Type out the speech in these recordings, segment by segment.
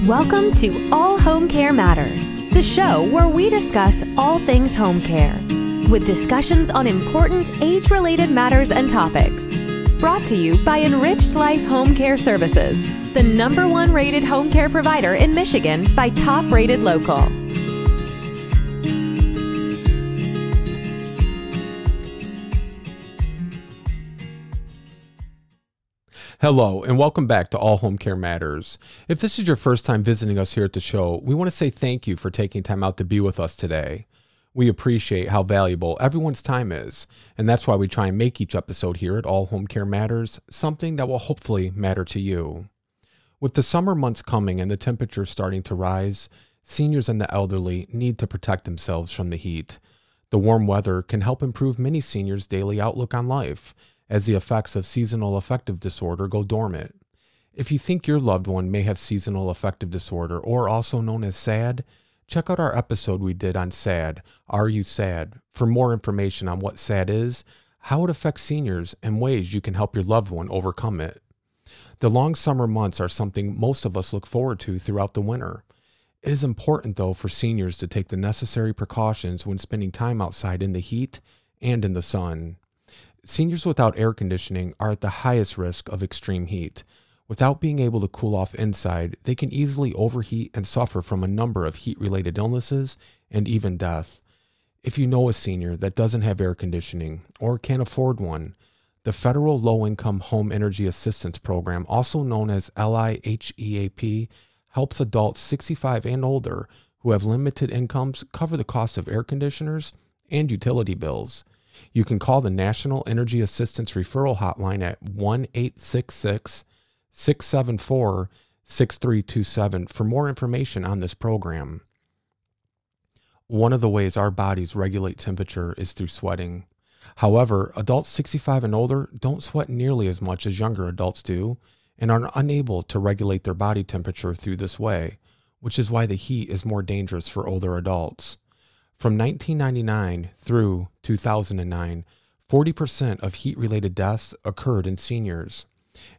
Welcome to All Home Care Matters, the show where we discuss all things home care, with discussions on important age-related matters and topics. Brought to you by Enriched Life Home Care Services, the #1 rated home care provider in Michigan by Top Rated Local. Hello, and welcome back to All Home Care Matters. If this is your first time visiting us here at the show, we want to say thank you for taking time out to be with us today. We appreciate how valuable everyone's time is, and that's why we try and make each episode here at All Home Care Matters something that will hopefully matter to you. With the summer months coming and the temperature starting to rise, seniors and the elderly need to protect themselves from the heat. The warm weather can help improve many seniors' daily outlook on life, as the effects of seasonal affective disorder go dormant. If you think your loved one may have seasonal affective disorder, or also known as SAD, check out our episode we did on SAD, Are You SAD? For more information on what SAD is, how it affects seniors, and ways you can help your loved one overcome it. The long summer months are something most of us look forward to throughout the winter. It is important, though, for seniors to take the necessary precautions when spending time outside in the heat and in the sun. Seniors without air conditioning are at the highest risk of extreme heat. Without being able to cool off inside, they can easily overheat and suffer from a number of heat-related illnesses and even death. If you know a senior that doesn't have air conditioning or can't afford one, the Federal Low-Income Home Energy Assistance Program, also known as LIHEAP, helps adults 65 and older who have limited incomes cover the cost of air conditioners and utility bills. You can call the National Energy Assistance Referral Hotline at 1-866-674-6327 for more information on this program. One of the ways our bodies regulate temperature is through sweating. However, adults 65 and older don't sweat nearly as much as younger adults do and are unable to regulate their body temperature through this way, which is why the heat is more dangerous for older adults. From 1999 through 2009, 40% of heat-related deaths occurred in seniors,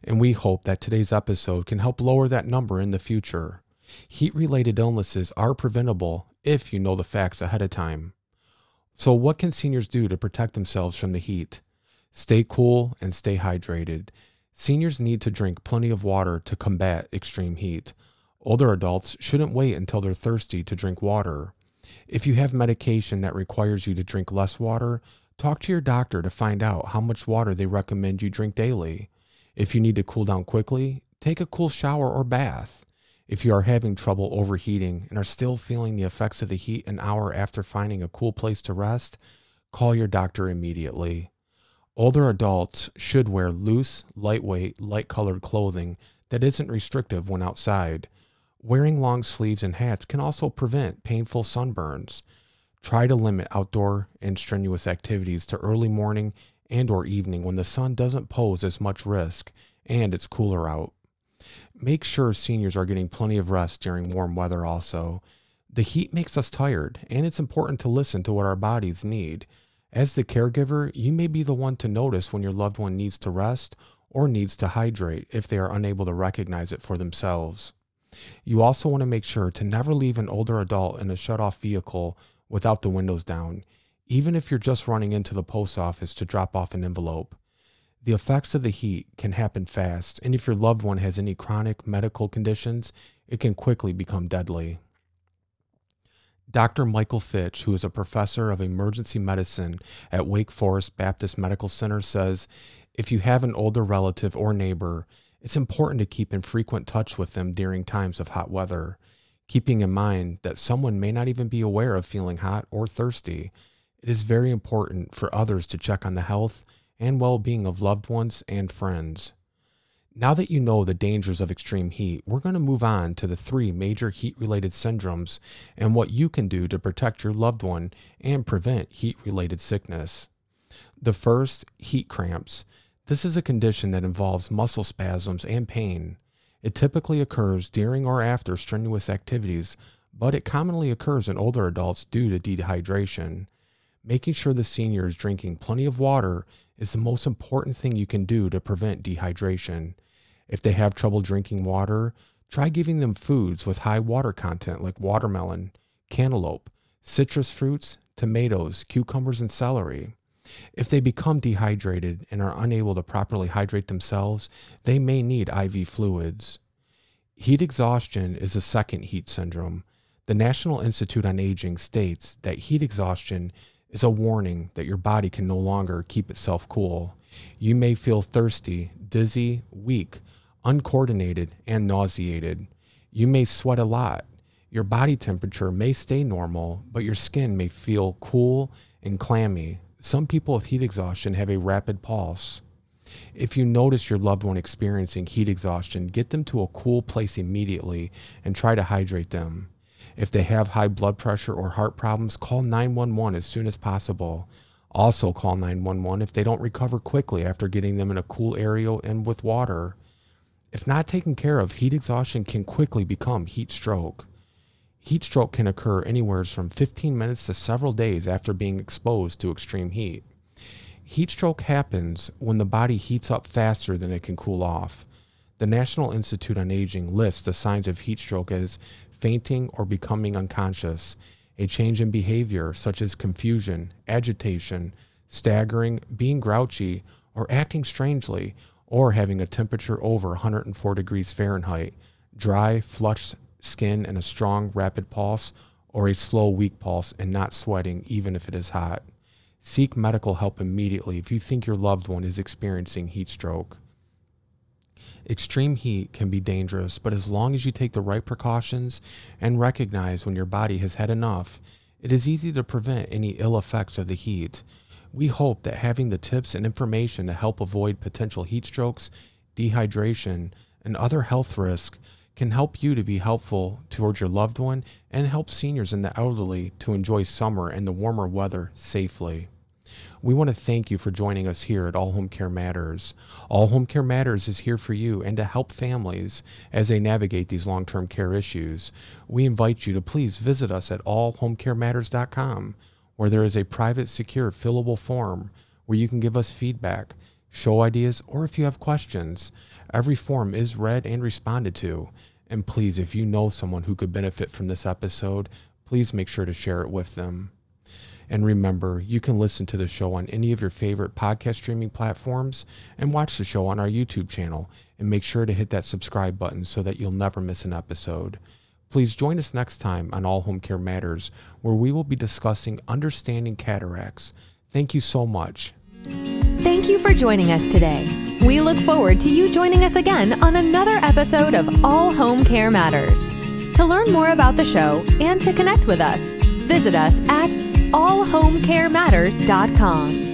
and we hope that today's episode can help lower that number in the future. Heat-related illnesses are preventable if you know the facts ahead of time. So what can seniors do to protect themselves from the heat? Stay cool and stay hydrated. Seniors need to drink plenty of water to combat extreme heat. Older adults shouldn't wait until they're thirsty to drink water. If you have medication that requires you to drink less water, talk to your doctor to find out how much water they recommend you drink daily. If you need to cool down quickly, take a cool shower or bath. If you are having trouble overheating and are still feeling the effects of the heat an hour after finding a cool place to rest, call your doctor immediately. Older adults should wear loose, lightweight, light-colored clothing that isn't restrictive when outside. Wearing long sleeves and hats can also prevent painful sunburns. Try to limit outdoor and strenuous activities to early morning and or evening when the sun doesn't pose as much risk and it's cooler out. Make sure seniors are getting plenty of rest during warm weather also. The heat makes us tired, and it's important to listen to what our bodies need. As the caregiver, you may be the one to notice when your loved one needs to rest or needs to hydrate if they are unable to recognize it for themselves. You also want to make sure to never leave an older adult in a shut-off vehicle without the windows down, even if you're just running into the post office to drop off an envelope. The effects of the heat can happen fast, and if your loved one has any chronic medical conditions, it can quickly become deadly. Dr. Michael Fitch, who is a professor of emergency medicine at Wake Forest Baptist Medical Center, says, if you have an older relative or neighbor, it's important to keep in frequent touch with them during times of hot weather, keeping in mind that someone may not even be aware of feeling hot or thirsty. It is very important for others to check on the health and well-being of loved ones and friends. Now that you know the dangers of extreme heat, we're going to move on to the 3 major heat-related syndromes and what you can do to protect your loved one and prevent heat-related sickness. The first, heat cramps. This is a condition that involves muscle spasms and pain. It typically occurs during or after strenuous activities, but it commonly occurs in older adults due to dehydration. Making sure the senior is drinking plenty of water is the most important thing you can do to prevent dehydration. If they have trouble drinking water, Try giving them foods with high water content like watermelon, cantaloupe, citrus fruits, tomatoes, cucumbers, and celery. If they become dehydrated and are unable to properly hydrate themselves, they may need IV fluids. Heat exhaustion is a second heat syndrome. The National Institute on Aging states that heat exhaustion is a warning that your body can no longer keep itself cool. You may feel thirsty, dizzy, weak, uncoordinated, and nauseated. You may sweat a lot. Your body temperature may stay normal, but your skin may feel cool and clammy. Some people with heat exhaustion have a rapid pulse. If you notice your loved one experiencing heat exhaustion, get them to a cool place immediately and try to hydrate them. If they have high blood pressure or heart problems, call 911 as soon as possible. Also call 911 if they don't recover quickly after getting them in a cool area and with water. If not taken care of, heat exhaustion can quickly become heat stroke. Heat stroke can occur anywhere from 15 minutes to several days after being exposed to extreme heat. Heat stroke happens when the body heats up faster than it can cool off. The National Institute on Aging lists the signs of heat stroke as fainting or becoming unconscious, a change in behavior such as confusion, agitation, staggering, being grouchy, or acting strangely, or having a temperature over 104 degrees Fahrenheit, dry, flushed skin and a strong, rapid pulse, or a slow, weak pulse and not sweating even if it is hot. Seek medical help immediately if you think your loved one is experiencing heat stroke. Extreme heat can be dangerous, but as long as you take the right precautions and recognize when your body has had enough, it is easy to prevent any ill effects of the heat. We hope that having the tips and information to help avoid potential heat strokes, dehydration, and other health risks can help you to be helpful towards your loved one and help seniors and the elderly to enjoy summer and the warmer weather safely. We want to thank you for joining us here at All Home Care Matters. All Home Care Matters is here for you and to help families as they navigate these long-term care issues. We invite you to please visit us at allhomecarematters.com, where there is a private, secure, fillable form where you can give us feedback, show ideas, or if you have questions. Every form is read and responded to. And please, if you know someone who could benefit from this episode, please make sure to share it with them. And remember, you can listen to the show on any of your favorite podcast streaming platforms and watch the show on our YouTube channel. And make sure to hit that subscribe button so that you'll never miss an episode. Please join us next time on All Home Care Matters, where we will be discussing understanding cataracts. Thank you so much. Thank you for joining us today. We look forward to you joining us again on another episode of All Home Care Matters. To learn more about the show and to connect with us, visit us at allhomecarematters.com.